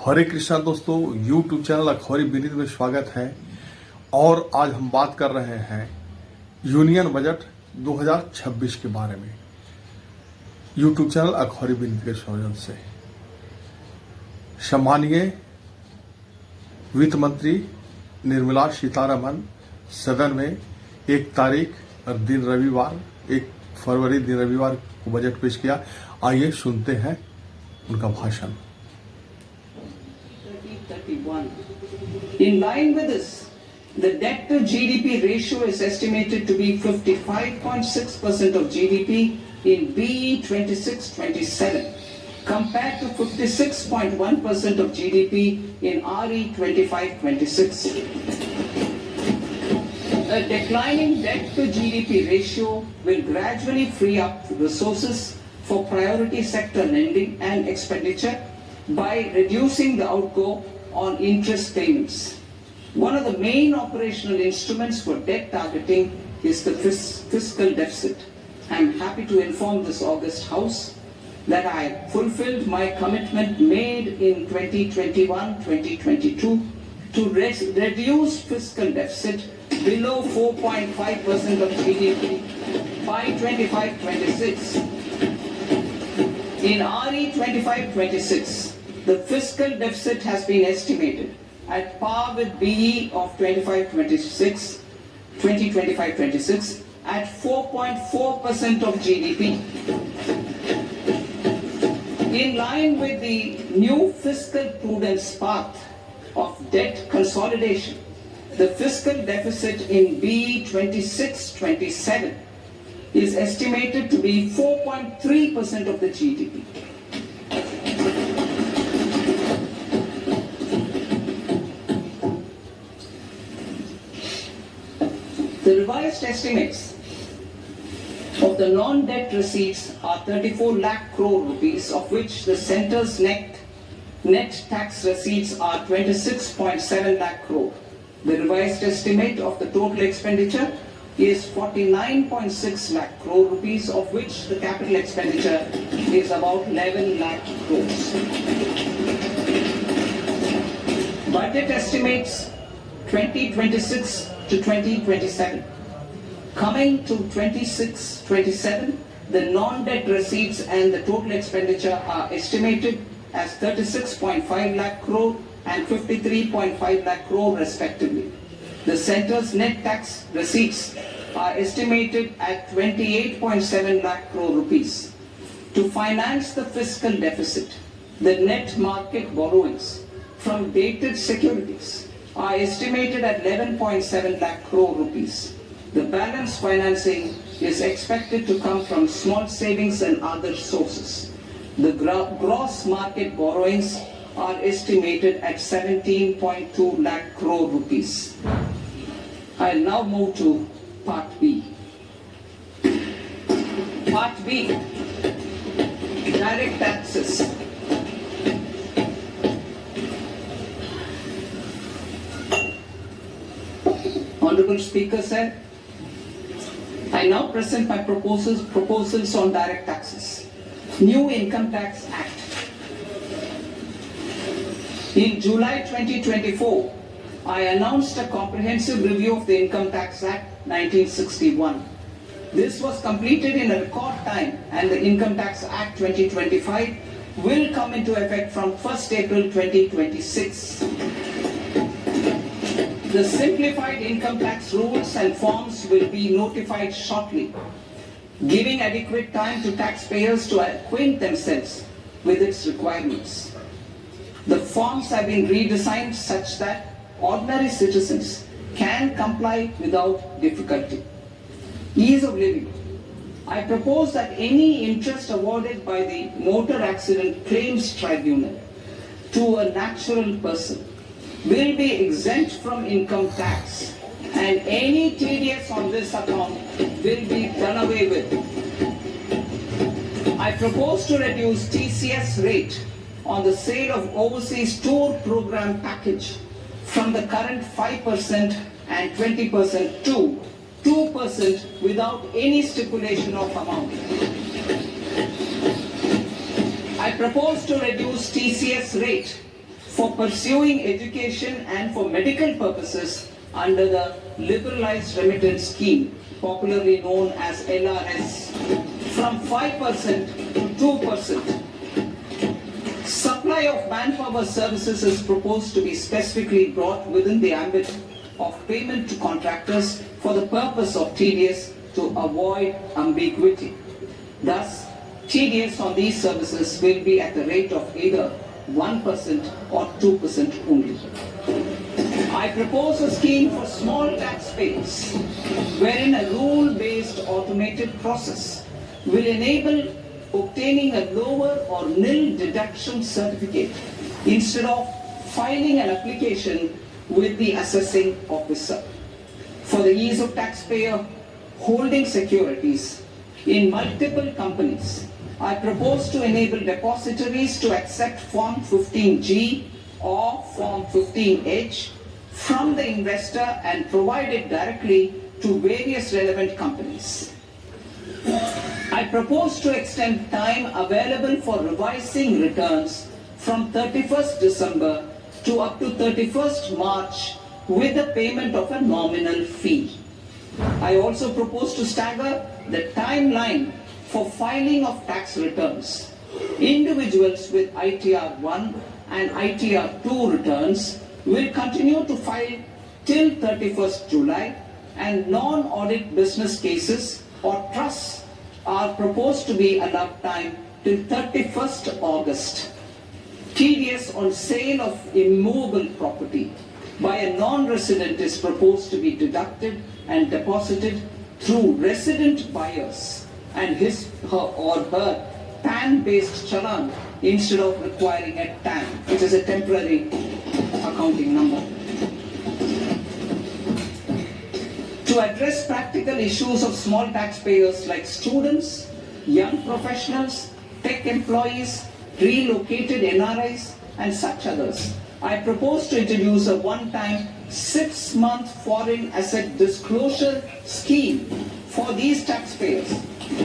हरे कृष्णा दोस्तों, YouTube channel अखबारी बिनित में स्वागत है। और आज हम बात कर रहे हैं यूनियन बजट 2026 के बारे में। यूट्यूब चैनल अखबारी बिनित के सौजन्य से सम्मानीय वित्त मंत्री निर्मला सीतारमन सदन में 1 तारीख दिन रविवार 1 फरवरी दिन रविवार को बजट पेश किया। आइए सुनते हैं उनका भाषण। In line with this, the debt to GDP ratio is estimated to be 55.6% of GDP in BE 26-27 compared to 56.1% of GDP in RE 25-26. A declining debt to GDP ratio will gradually free up resources for priority sector lending and expenditure by reducing the outgo on interest payments. One of the main operational instruments for debt targeting is the fiscal deficit. I am happy to inform this august House that I fulfilled my commitment made in 2021-2022 to reduce fiscal deficit below 4.5% of GDP by 25-26. In RE 25-26, the fiscal deficit has been estimated at par with BE of 2025-26 at 4.4% of GDP. In line with the new fiscal prudence path of debt consolidation, the fiscal deficit in BE 26-27 is estimated to be 4.3% of the GDP. The revised estimates of the non-debt receipts are 34 lakh crore rupees, of which the centre's net tax receipts are 26.7 lakh crore. The revised estimate of the total expenditure is 49.6 lakh crore rupees, of which the capital expenditure is about 11 lakh crores. Budget estimates 2026 to 2027. Coming to 26-27, the non-debt receipts and the total expenditure are estimated as 36.5 lakh crore and 53.5 lakh crore respectively. The centre's net tax receipts are estimated at 28.7 lakh crore rupees. To finance the fiscal deficit, the net market borrowings from dated securities are estimated at 11.7 lakh crore rupees. The balance financing is expected to come from small savings and other sources. The gross market borrowings are estimated at 17.2 lakh crore rupees. I'll now move to Part B. Part B, direct taxes. Honorable Speaker, sir, I now present my proposals on direct taxes. New Income Tax Act. In July 2024, I announced a comprehensive review of the Income Tax Act 1961. This was completed in a record time, and the Income Tax Act 2025 will come into effect from 1st April 2026. The simplified income tax rules and forms will be notified shortly, giving adequate time to taxpayers to acquaint themselves with its requirements. The forms have been redesigned such that ordinary citizens can comply without difficulty. Ease of living. I propose that any interest awarded by the Motor Accident Claims Tribunal to a natural person will be exempt from income tax, and any TDS on this account will be done away with. I propose to reduce TCS rate on the sale of overseas tour program package from the current 5% and 20% to 2% without any stipulation of amount. I propose to reduce TCS rate for pursuing education and for medical purposes under the Liberalized Remittance Scheme, popularly known as LRS, from 5% to 2%. Supply of manpower services is proposed to be specifically brought within the ambit of payment to contractors for the purpose of TDS to avoid ambiguity. Thus, TDS on these services will be at the rate of either 1% or 2% only. I propose a scheme for small taxpayers wherein a rule-based automated process will enable obtaining a lower or nil deduction certificate instead of filing an application with the assessing officer. For the ease of taxpayer holding securities in multiple companies, I propose to enable depositories to accept Form 15G or Form 15H from the investor and provide it directly to various relevant companies. I propose to extend time available for revising returns from 31st December to up to 31st March with the payment of a nominal fee. I also propose to stagger the timeline for filing of tax returns. Individuals with ITR 1 and ITR 2 returns will continue to file till 31st July, and non-audit business cases or trusts are proposed to be allowed time till 31st August. TDS on sale of immovable property by a non-resident is proposed to be deducted and deposited through resident buyers and his or her PAN-based challan instead of requiring a TAN, which is a temporary accounting number. To address practical issues of small taxpayers like students, young professionals, tech employees, relocated NRIs, and such others, I propose to introduce a one-time 6-month foreign asset disclosure scheme for these taxpayers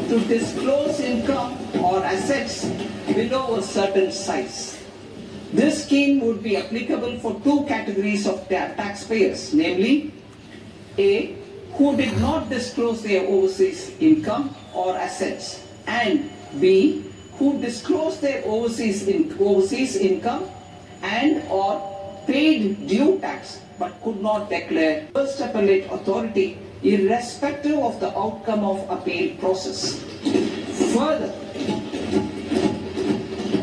to disclose income or assets below a certain size. This scheme would be applicable for two categories of taxpayers, namely A, who did not disclose their overseas income or assets, and B, who disclosed their overseas income and or paid due tax but could not declare first appellate authority irrespective of the outcome of appeal process. Further,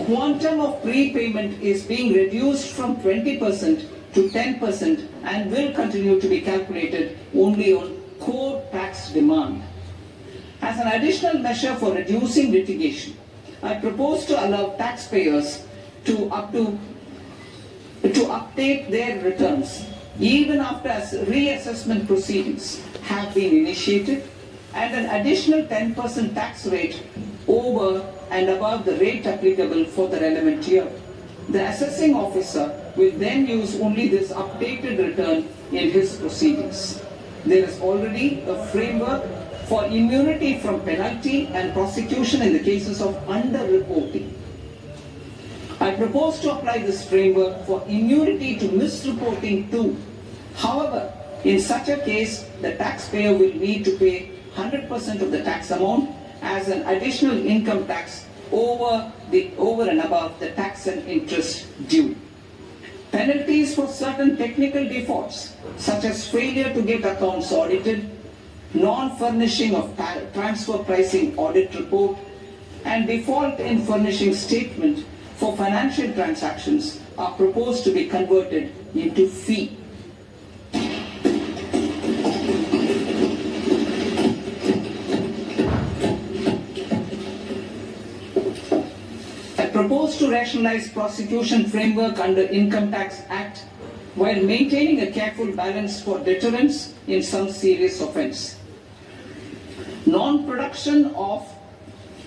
quantum of prepayment is being reduced from 20% to 10% and will continue to be calculated only on core tax demand. As an additional measure for reducing litigation, I propose to allow taxpayers to update their returns even after reassessment proceedings have been initiated, and an additional 10% tax rate over and above the rate applicable for the relevant year. The assessing officer will then use only this updated return in his proceedings. There is already a framework for immunity from penalty and prosecution in the cases of underreporting. I propose to apply this framework for immunity to misreporting too. However, in such a case, the taxpayer will need to pay 100% of the tax amount as an additional income tax over and above the tax and interest due. Penalties for certain technical defaults, such as failure to get accounts audited, non-furnishing of transfer pricing audit report, and default in furnishing statement for financial transactions are proposed to be converted into fee. I propose to rationalize prosecution framework under Income Tax Act while maintaining a careful balance for deterrence in some serious offence. Non-production of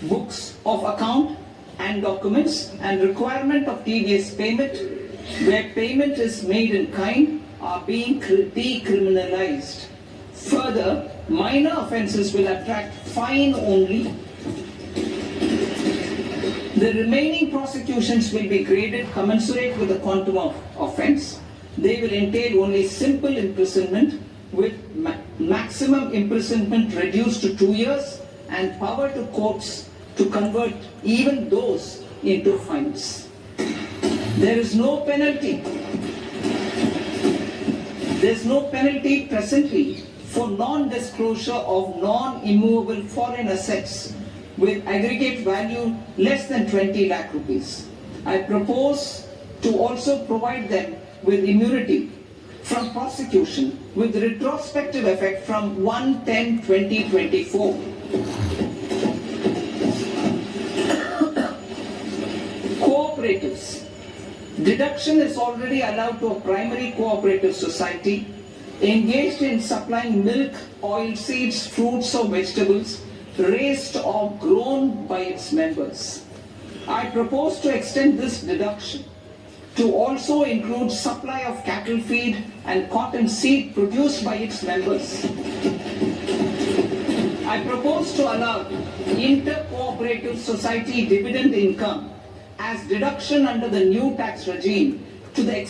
books of account and documents and requirement of TDS payment where payment is made in kind are being decriminalized. Further, minor offences will attract fine only. The remaining prosecutions will be graded commensurate with the quantum of offence. They will entail only simple imprisonment with maximum imprisonment reduced to 2 years and power to courts to convert even those into fines. There is no penalty. There is no penalty presently for non-disclosure of non-immovable foreign assets with aggregate value less than 20 lakh rupees. I propose to also provide them with immunity from prosecution with retrospective effect from 1/10/2024. Cooperatives. Deduction is already allowed to a primary cooperative society engaged in supplying milk, oilseeds, fruits or vegetables raised or grown by its members. I propose to extend this deduction to also include supply of cattle feed and cotton seed produced by its members. I propose to allow inter-cooperative society dividend income as deduction under the new tax regime to the extent